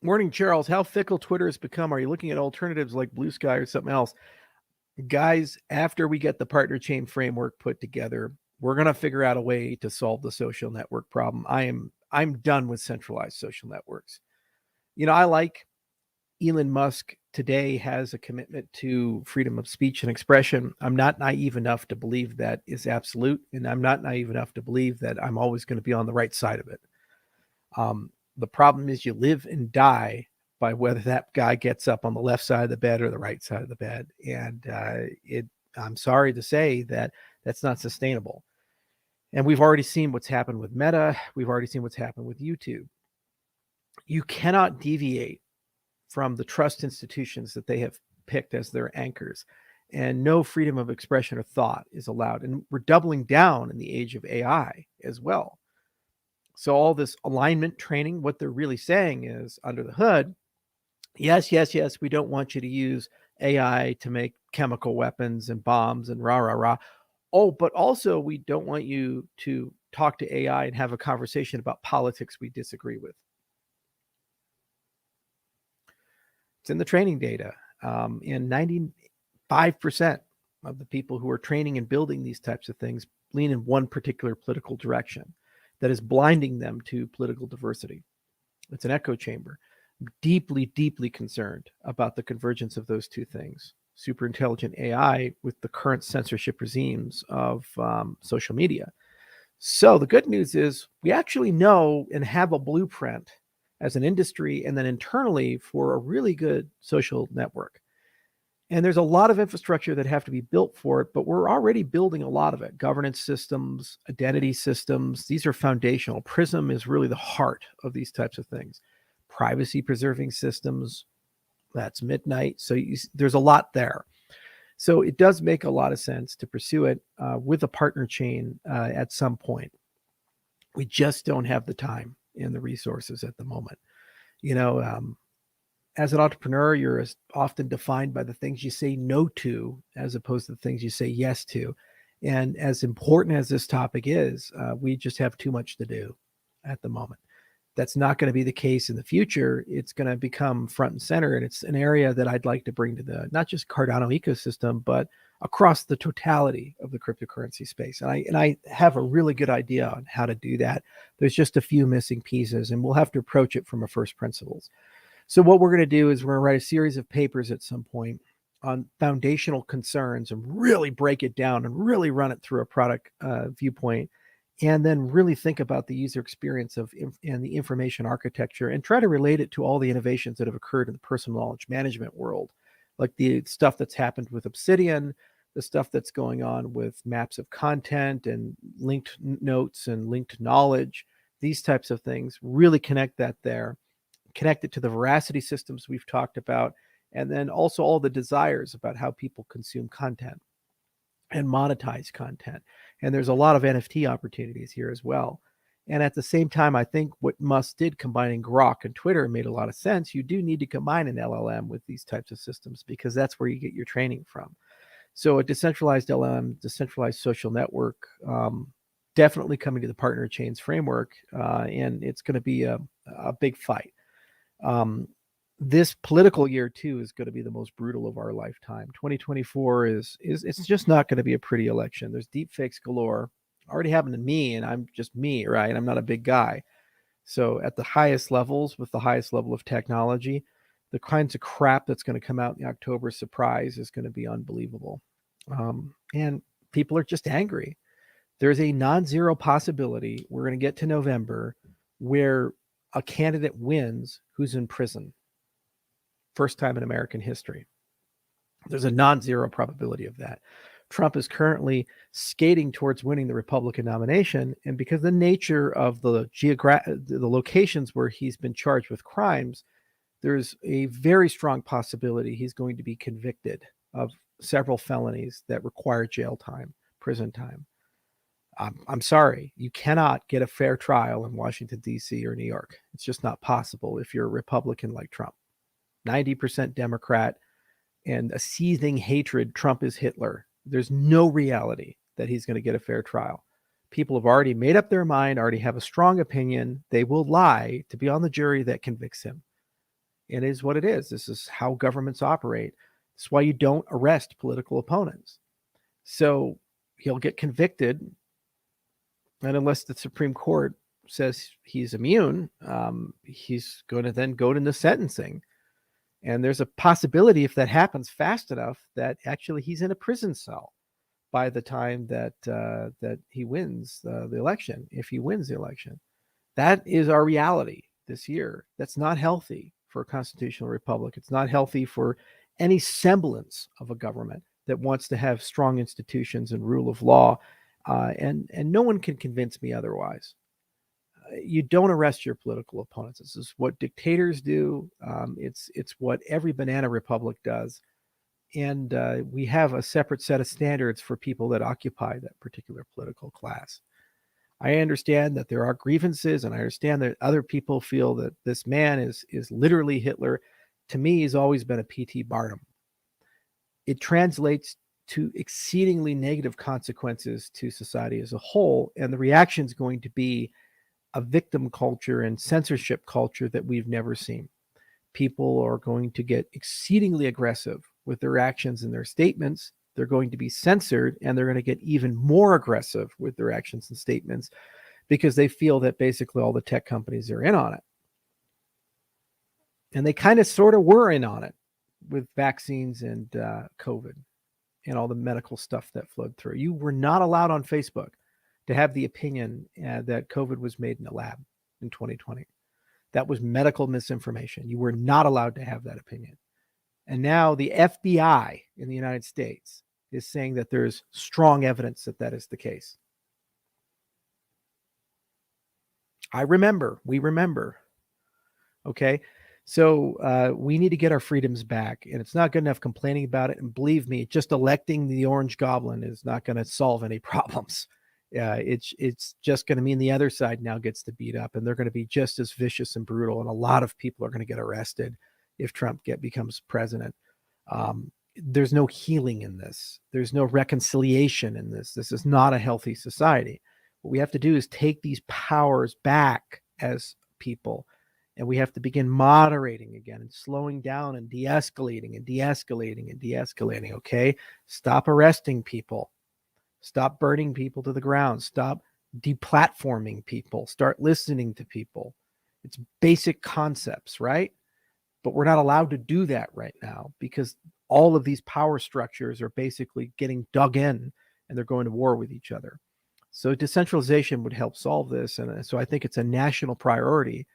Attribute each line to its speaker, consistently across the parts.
Speaker 1: Morning, Charles. How fickle Twitter has become. Are you looking at alternatives like Bluesky or something else? Guys, after we get the partner chain framework put together, we're going to figure out a way to solve the social network problem. I'm done with centralized social networks. I like Elon Musk today has a commitment to freedom of speech and expression. I'm not naive enough to believe that is absolute, and I'm not naive enough to believe that I'm always going to be on the right side of it. The problem is you live and die by whether that guy gets up on the left side of the bed or the right side of the bed. And I'm sorry to say that that's not sustainable. And we've already seen what's happened with Meta. We've already seen what's happened with YouTube. You cannot deviate from the trust institutions that they have picked as their anchors. And no freedom of expression or thought is allowed. And we're doubling down in the age of AI as well. So all this alignment training, what they're really saying is under the hood, yes, yes, yes, we don't want you to use AI to make chemical weapons and bombs and rah, rah, rah. Oh, but also we don't want you to talk to AI and have a conversation about politics we disagree with. It's in the training data. And 95% of the people who are training and building these types of things lean in one particular political direction that is blinding them to political diversity. It's an echo chamber. I'm deeply, deeply concerned about the convergence of those two things. Super intelligent AI with the current censorship regimes of social media. So the good news is we actually know and have a blueprint as an industry and then internally for a really good social network. And there's a lot of infrastructure that have to be built for it, but we're already building a lot of it. Governance systems, identity systems, these are foundational. Prism is really the heart of these types of things. Privacy preserving systems, that's midnight. So there's a lot there. So it does make a lot of sense to pursue it with a partner chain at some point. We just don't have the time and the resources at the moment. As an entrepreneur, you're often defined by the things you say no to as opposed to the things you say yes to. And as important as this topic is, we just have too much to do at the moment. That's not going to be the case in the future. It's going to become front and center. And it's an area that I'd like to bring to the not just Cardano ecosystem, but across the totality of the cryptocurrency space. And I have a really good idea on how to do that. There's just a few missing pieces, and we'll have to approach it from a first principles. So what we're going to do is we're going to write a series of papers at some point on foundational concerns and really break it down and really run it through a product viewpoint, and then really think about the user experience and the information architecture and try to relate it to all the innovations that have occurred in the personal knowledge management world, like the stuff that's happened with Obsidian, the stuff that's going on with maps of content and linked notes and linked knowledge, these types of things, really connect that there. Connect it to the veracity systems we've talked about, and then also all the desires about how people consume content and monetize content. And there's a lot of NFT opportunities here as well. And at the same time, I think what Musk did combining Grok and Twitter made a lot of sense. You do need to combine an LLM with these types of systems because that's where you get your training from. So a decentralized LLM, decentralized social network, definitely coming to the partner chains framework, and it's going to be a big fight. This political year too is going to be the most brutal of our lifetime. 2024 is it's just not going to be a pretty election. There's deep fakes galore. Already happened to me, and I'm just me, right? I'm not a big guy. So at the highest levels, with the highest level of technology, the kinds of crap that's going to come out in the October surprise is going to be unbelievable. And people are just angry. There's a non-zero possibility we're going to get to November where a candidate wins who's in prison. First time in American history. There's a non-zero probability of that. Trump is currently skating towards winning the Republican nomination, and because the nature of the locations where he's been charged with crimes, there's a very strong possibility he's going to be convicted of several felonies that require jail time, prison time. I'm sorry, you cannot get a fair trial in Washington, D.C. or New York. It's just not possible if you're a Republican like Trump. 90% Democrat and a seething hatred. Trump is Hitler. There's no reality that he's going to get a fair trial. People have already made up their mind, already have a strong opinion. They will lie to be on the jury that convicts him. It is what it is. This is how governments operate. That's why you don't arrest political opponents. So he'll get convicted, and unless the Supreme Court says he's immune, he's going to then go to the sentencing. And there's a possibility, if that happens fast enough, that actually he's in a prison cell by the time that that he wins the election, if he wins the election. That is our reality this year. That's not healthy for a constitutional republic. It's not healthy for any semblance of a government that wants to have strong institutions and rule of law. And no one can convince me otherwise. You don't arrest your political opponents. This is what dictators do. It's what every banana republic does. And we have a separate set of standards for people that occupy that particular political class. I understand that there are grievances, and I understand that other people feel that this man is literally Hitler. To me, he's always been a P.T. Barnum. It translates to exceedingly negative consequences to society as a whole, and the reaction is going to be a victim culture and censorship culture that we've never seen. People are going to get exceedingly aggressive with their actions and their statements. They're going to be censored, and they're going to get even more aggressive with their actions and statements because they feel that basically all the tech companies are in on it. And they kind of sort of were in on it with vaccines and COVID and all the medical stuff that flowed through. You were not allowed on Facebook to have the opinion that COVID was made in a lab in 2020. That was medical misinformation. You were not allowed to have that opinion. And now the FBI in the United States is saying that there's strong evidence that that is the case. We remember. Okay. So we need to get our freedoms back, and it's not good enough complaining about it. And believe me, just electing the Orange Goblin is not going to solve any problems. It's just going to mean the other side now gets to beat up, and they're going to be just as vicious and brutal. And a lot of people are going to get arrested if Trump becomes president. There's no healing in this. There's no reconciliation in this. This is not a healthy society. What we have to do is take these powers back as people, and we have to begin moderating again and slowing down and de-escalating and de-escalating and de-escalating. Okay, stop arresting people. Stop burning people to the ground. Stop deplatforming people. Start listening to people. It's basic concepts, right? But we're not allowed to do that right now because all of these power structures are basically getting dug in, and they're going to war with each other. So decentralization would help solve this. And so I think it's a national priority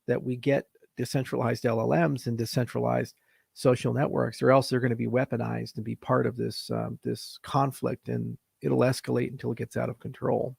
Speaker 1: that we get decentralized LLMs and decentralized social networks, or else they're going to be weaponized and be part of this conflict, and it'll escalate until it gets out of control.